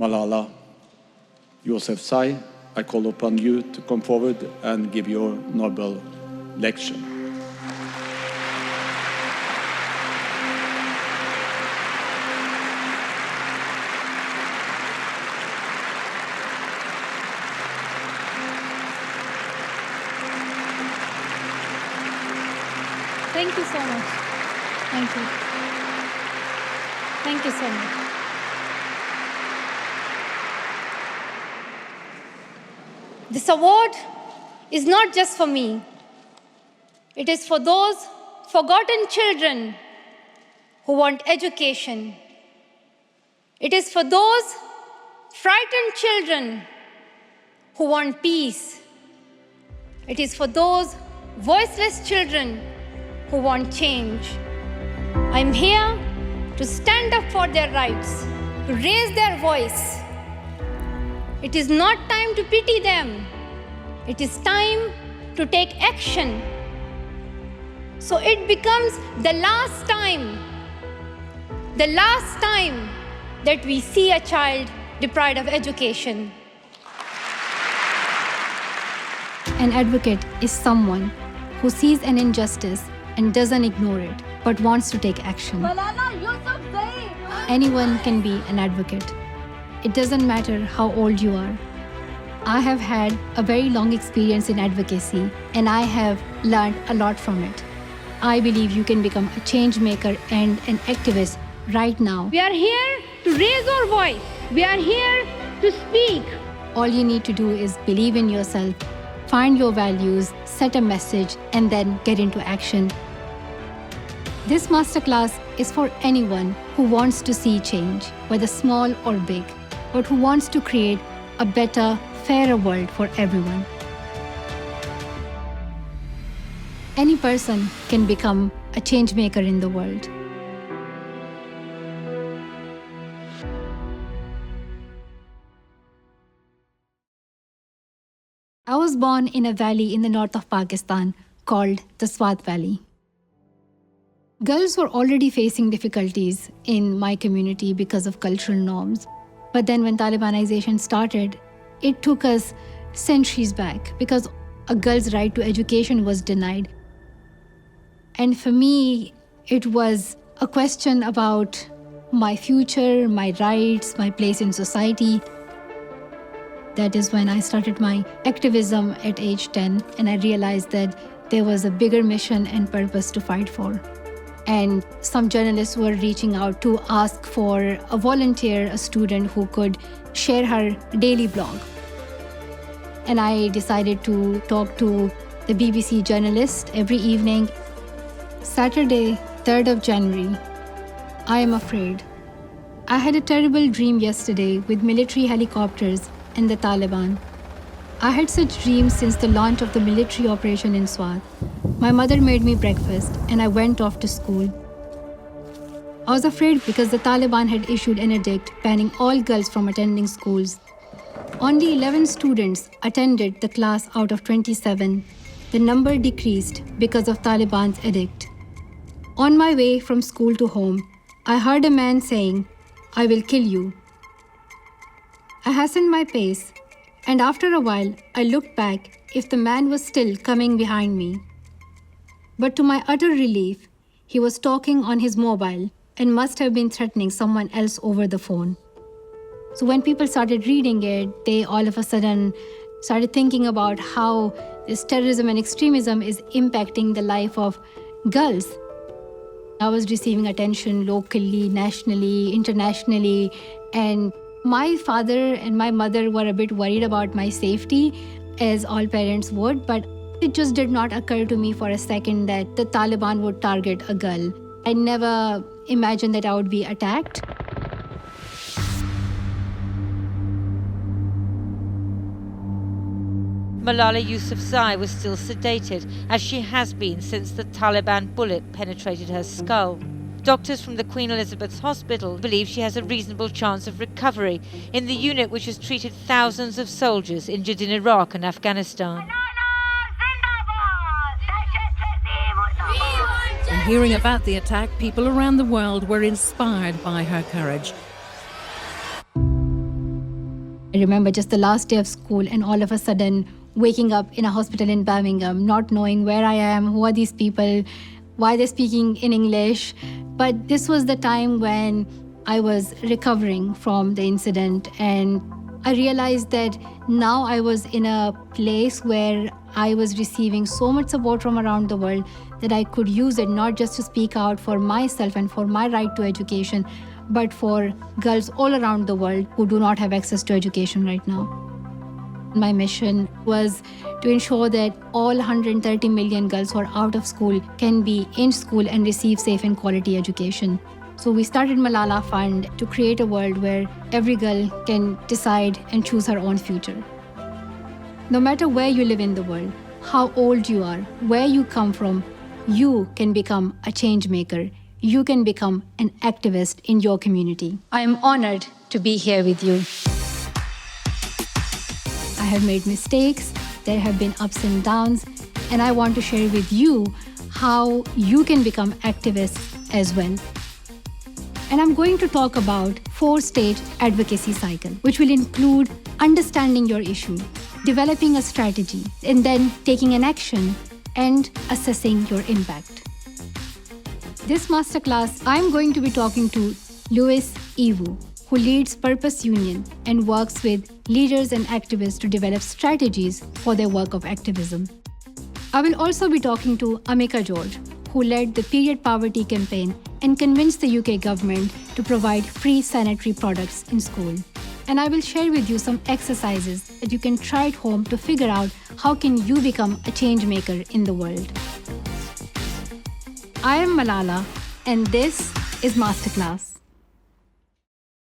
Malala Yousafzai, I call upon you to come forward and give your Nobel lecture. Thank you so much. Thank you. Thank you so much. This award is not just for me. It is for those forgotten children who want education. It is for those frightened children who want peace. It is for those voiceless children who want change. I'm here to stand up for their rights, to raise their voice. It is not time to pity them. It is time to take action. So it becomes the last time that we see a child deprived of education. An advocate is someone who sees an injustice and doesn't ignore it, but wants to take action. Anyone can be an advocate. It doesn't matter how old you are. I have had a very long experience in advocacy, and I have learned a lot from it. I believe you can become a change maker and an activist right now. We are here to raise our voice. We are here to speak. All you need to do is believe in yourself, find your values, set a message, and then get into action. This masterclass is for anyone who wants to see change, whether small or big, but who wants to create a better, fairer world for everyone. Any person can become a change maker in the world. I was born in a valley in the north of Pakistan called the Swat Valley. Girls were already facing difficulties in my community because of cultural norms. But then when Talibanization started, it took us centuries back because a girl's right to education was denied. And for me, it was a question about my future, my rights, my place in society. That is when I started my activism at age 10, and I realized that there was a bigger mission and purpose to fight for. And some journalists were reaching out to ask for a volunteer, a student who could share her daily blog. And I decided to talk to the BBC journalist every evening. Saturday, 3rd of January, I am afraid. I had a terrible dream yesterday with military helicopters and the Taliban. I had such dreams since the launch of the military operation in Swat. My mother made me breakfast and I went off to school. I was afraid because the Taliban had issued an edict banning all girls from attending schools. Only 11 students attended the class out of 27. The number decreased because of Taliban's edict. On my way from school to home, I heard a man saying, "I will kill you." I hastened my pace, and after a while, I looked back if the man was still coming behind me. But to my utter relief, he was talking on his mobile and must have been threatening someone else over the phone. So when people started reading it, they all of a sudden started thinking about how this terrorism and extremism is impacting the life of girls. I was receiving attention locally, nationally, internationally, and my father and my mother were a bit worried about my safety, as all parents would, but it just did not occur to me for a second that the Taliban would target a girl. I never imagined that I would be attacked. Malala Yousafzai was still sedated, as she has been since the Taliban bullet penetrated her skull. Doctors from the Queen Elizabeth's Hospital believe she has a reasonable chance of recovery in the unit which has treated thousands of soldiers injured in Iraq and Afghanistan. And hearing about the attack, people around the world were inspired by her courage. I remember just the last day of school and all of a sudden waking up in a hospital in Birmingham, not knowing where I am, who are these people, why they're speaking in English. But this was the time when I was recovering from the incident, and I realized that now I was in a place where I was receiving so much support from around the world that I could use it not just to speak out for myself and for my right to education, but for girls all around the world who do not have access to education right now. My mission was to ensure that all 130 million girls who are out of school can be in school and receive safe and quality education. So we started Malala Fund to create a world where every girl can decide and choose her own future. No matter where you live in the world, how old you are, where you come from, you can become a change maker. You can become an activist in your community. I am honored to be here with you. I have made mistakes, there have been ups and downs, and I want to share with you how you can become activists as well. And I'm going to talk about 4-stage advocacy cycle, which will include understanding your issue, developing a strategy, and then taking an action and assessing your impact. This masterclass, I'm going to be talking to Louis Ewu, who leads Purpose Union and works with leaders and activists to develop strategies for their work of activism. I will also be talking to Amika George, who led the Period Poverty campaign and convinced the UK government to provide free sanitary products in school. And I will share with you some exercises that you can try at home to figure out how can you become a change maker in the world. I am Malala, and this is Masterclass.